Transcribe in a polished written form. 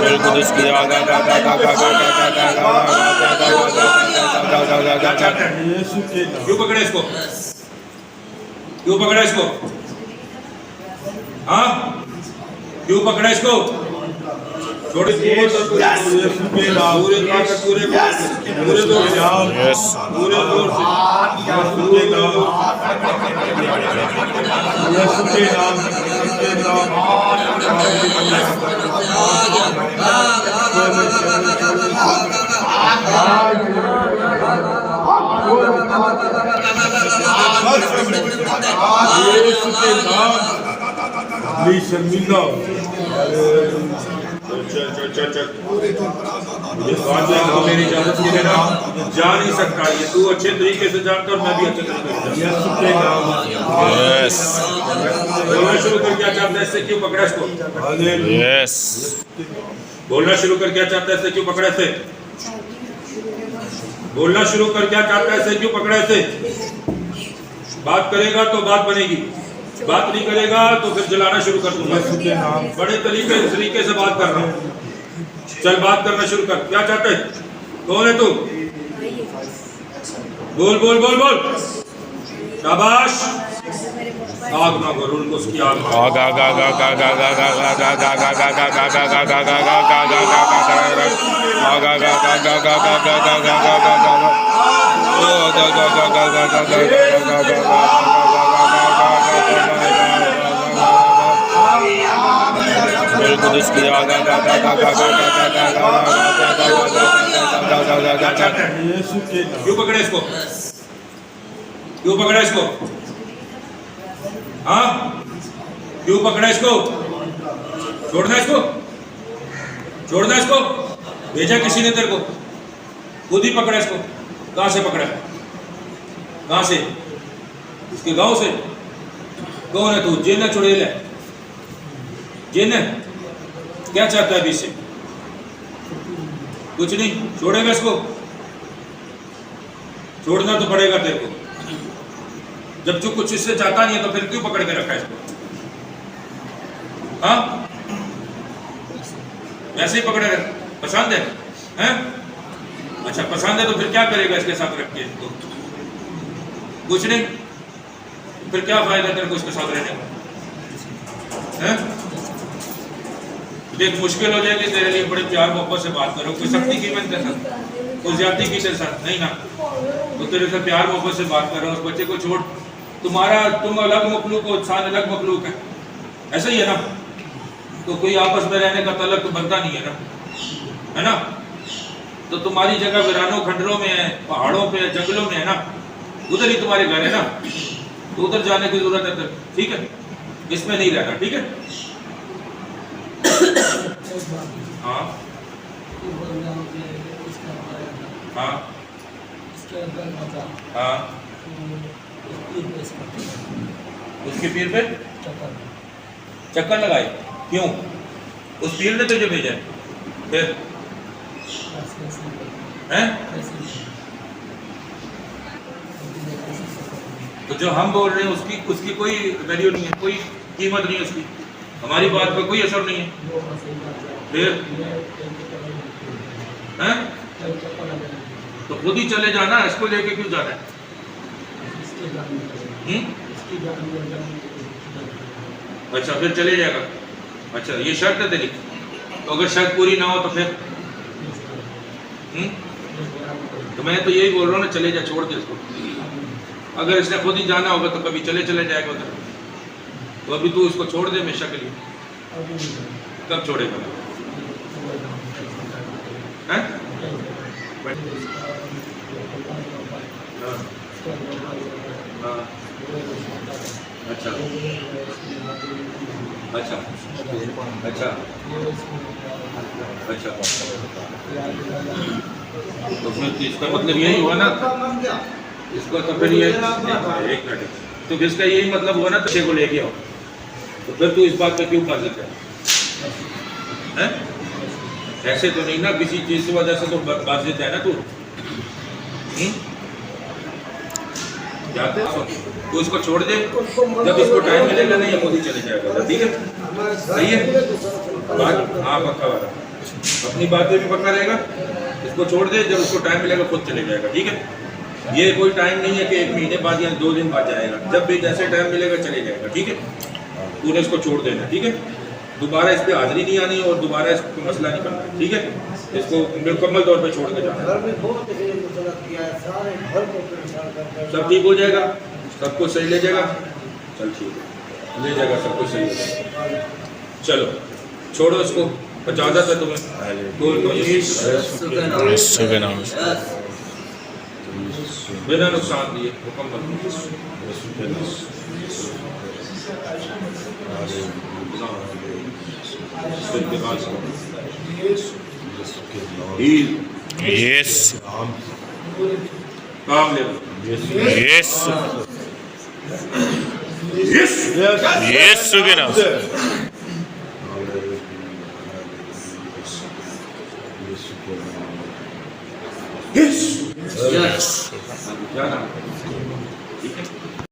कुदस की आगा गा गा गा गा गा गा गा। क्यों पकड़े इसको? क्यों पकड़ा इसको? हाँ, क्यों पकड़ा इसको? छोड़ पूरे जोर से शर्मिंदा मेरी इजाजत के बिना जा नहीं सकता। ये तू अच्छे तरीके से जानता और मैं भी अच्छे तरीके से बोलना शुरू कर। क्या चाहता है इससे? क्यों पकड़ा इसको? बोलना शुरू कर। क्या चाहता है इससे? क्यों पकड़ा इसे? बोलना शुरू कर। क्या चाहता है इससे? क्यों पकड़ा इसे? बात करेगा तो बात बनेगी, बात नहीं करेगा तो फिर जलाना शुरू कर दूंगा। बड़े तरीके से बात कर रहा हूँ। चल बात करना शुरू कर। क्या चाहते है? कौन है तू? बोल बोल बोल बोल। शाबाश। आग ना करो उनको, उसकी आग ना। गा गा गा गा गा गा गा गा गा गा गा गा गा गा गा गा गा गा क्यों पकड़े इसको? क्यों पकड़ा इसको? हाँ, क्यों पकड़ा इसको? छोड़ना इसको, छोड़ना इसको। भेजा किसी ने तेरे को? खुद ही पकड़ा इसको। कहाँ से पकड़ा? कहाँ से? इसके गांव से? कौन है तू? जेना चुड़ैल है? जेना क्या चाहता है अभी से? कुछ नहीं। छोड़ेगा इसको? छोड़ना तो पड़ेगा तेरे को। जब तू कुछ इससे चाहता नहीं है तो फिर क्यों पकड़ के रखा है इसको? हाँ, वैसे ही पकड़े रख। पसंद है? हैं? अच्छा पसंद है तो फिर क्या करेगा इसके साथ रख के इसको? कुछ नहीं। फिर क्या फायदा तेरे को इसके साथ रहने का? हैं? देख मुश्किल हो जाएगी तेरे लिए। बड़े प्यार मोहब्बत से बात करो। कोई सख्ती की मैं तेरे साथ, कोई ज्यादती की तेरे साथ नहीं ना। तो तेरे से प्यार मोहब्बत से बात कर रहा हूँ। उस बच्चे को छोड़। तुम अलग मखलूक हो, इंसान अलग मखलूक है। ऐसा ही है ना? तो कोई आपस में रहने का तलब तो बनता नहीं है ना, है ना? तो तुम्हारी जगह वीरानों खंडरों में है, पहाड़ों पे, जंगलों में है ना। उधर ही तुम्हारे घर है ना, तो उधर जाने की जरूरत है। ठीक है, इसमें नहीं रहना। ठीक है? हाँ हाँ हाँ। उसके पीर पे चक्कर लगाए? क्यों? उस पीर ने तुझे भेजा फिर? हैं? तो जो हम बोल रहे हैं उसकी कोई वैल्यू नहीं है, कोई कीमत नहीं है उसकी। हमारी बात पर कोई असर नहीं है। फिर हैं? तो खुद ही चले जाना। इसको लेके क्यों जाना है? अच्छा फिर चले जाएगा। अच्छा ये शर्त है तेरी? तो अगर शर्त पूरी ना हो तो फिर? तो मैं तो यही बोल रहा हूँ ना, चले जा, छोड़ दे इसको। अगर इसने खुद ही जाना होगा तो कभी चले जाएगा उधर। तो अभी तू इसको छोड़ दे हमेशा के लिए। कब छोड़ेगा? हैं? हाँ। अच्छा अच्छा अच्छा अच्छा। तो फिर इसका मतलब यही हुआ ना, इसको तो फिर ये एक मिनट, तो इसका यही मतलब हुआ ना तो को लेके आओ। तो फिर तू इस बात पे क्यों काजिल है? ऐसे तो नहीं ना, किसी चीज की वजह से तो बाजिल है ना तू। जाते तो इसको छोड़ दे, जब इसको टाइम मिलेगा ना ये मोदी चले जाएगा। ठीक है? सही है बात? हाँ पक्का वाला। अपनी बातें भी पक्का रहेगा, इसको छोड़ दे, जब उसको टाइम मिलेगा खुद चले जाएगा, ठीक है। ये कोई टाइम नहीं है कि 1 महीने बाद या 2 दिन बाद जाएगा, जब भी जैसे टाइम मिलेगा चले जाएगा, ठीक है। तूने इसको छोड़ देना, ठीक है। दोबारा इस पर हाजिरी नहीं आनी और दोबारा इसको मसला नहीं बनना, ठीक है। इसको मुकम्मल तौर पे छोड़ के जाना, सब ठीक हो जाएगा, सब कुछ सही ले जाएगा। चल ठीक है, ले जाएगा, सब कुछ सही हो जाएगा। चलो छोड़ो इसको, इजाज़त है तुम्हें। यीशु के नाम से बिना नुकसान दिए मुकम्मल। यस काम ले लो। यस यीशु के नाम से क्या नाम है? ठीक है।